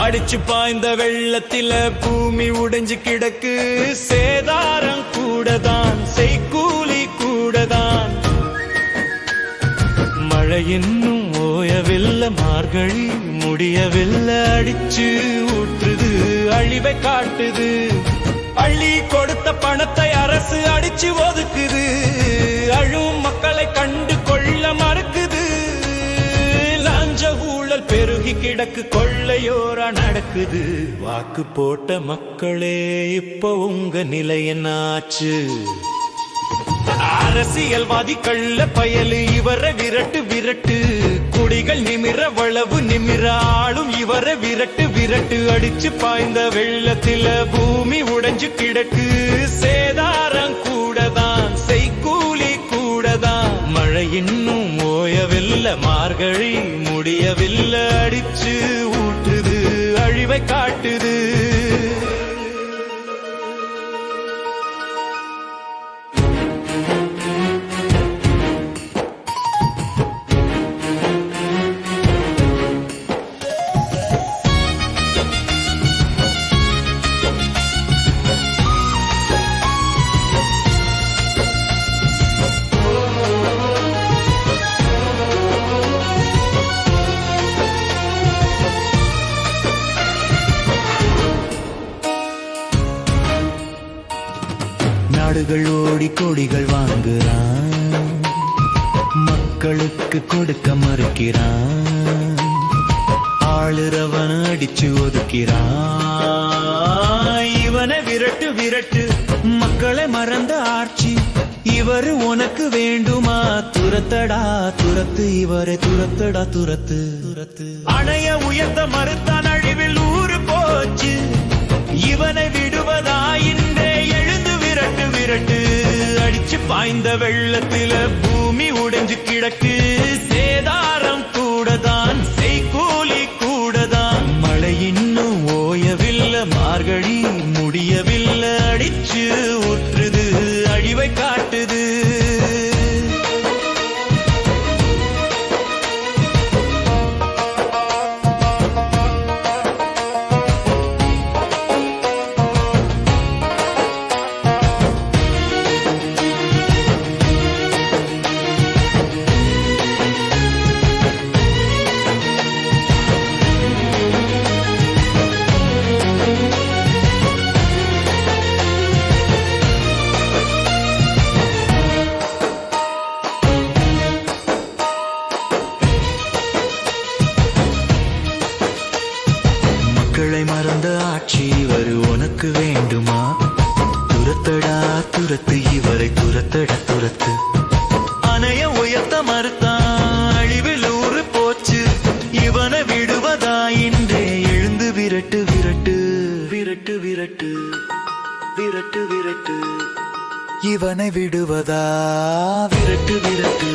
அடிச்சு பாய்ந்த வெள்ளத்தில பூமி உடைஞ்சு கிடக்கு. சேதாரம் கூடதான், செய்கூலி கூடதான். மழை இன்னும் ஓயவில்லை, மார்கழி முடியவில்லை. அடிச்சு ஊற்றுது, அழிவை காட்டுது. அள்ளி கொடுத்த பணத்தை அரசு அடிச்சு ஒதுக்குது. அழும் மக்களை கண்டு கொள்ள மறுக்குது. லஞ்ச ஊழல் பெருகி கிடக்கு, கொள்ளையோரா நடக்குது. வாக்கு போட்ட மக்களே, இப்போ உங்க நிலை என்னாச்சு? அரசியல்வாதி கள்ள பயலு, இவரை விரட்டு விரட்டு. குடிகள் நிமிர, வளவு நிமிர, ஆளும் இவரை விரட்டு விரட்டு. அடிச்சு பாய்ந்த வெள்ளத்தில பூமி உடைஞ்சு கிடக்கு. சேதாரம் கூடதான், செய்கூலி கூடதான். மழை இன்னும் ஓயவில்லை, மார்கழி முடியவில்லை. அடிச்சு ஊற்றுது, அழிவை காட்டுது. நாடுகள் ஓடி கோடிகள் வாங்குறான், மக்களுக்கு கொடுக்க மறுக்கிறான். ஆளுறவன் அடிச்சு ஒதுக்கிறான். இவனை விரட்டு விரட்டு, மக்களை மறந்த ஆட்சி. இவரு உனக்கு வேண்டுமா? துரத்தடா துரத்து, இவரை துரத்தடா துரத்து துரத்து. அணைய உயர்த்த மறுத்தான், அழிவில் ஊரு போச்சு. இவனை விடுவதா இன்றே எழுந்து விரட்டு விரட்டு. அடிச்சு பாய்ந்த வெள்ளத்தில பூமி உடைஞ்சு கிடக்கு. சேதாரம் கூடதான், செய்கூலி கூடதான். மழை இன்னும் ஓயவில்லை, மார்கழி முடியவில்லை. அடிச்சு ஊற்றுது, அழிவை காட்டுது. மக்களை மறந்த ஆட்சி இவர் உனக்கு வேண்டுமா? துரத்தடா துரத்து, இவரை துரத்தட துரத்து. அணைய உயர்த்த மறுத்தான், அழிவில் ஊரு போச்சு. இவனை விடுவதா இன்றே எழுந்து விரட்டு விரட்டு விரட்டு விரட்டு விரட்டு விரட்டு. இவனை விடுவதா விரட்டு விரட்டு.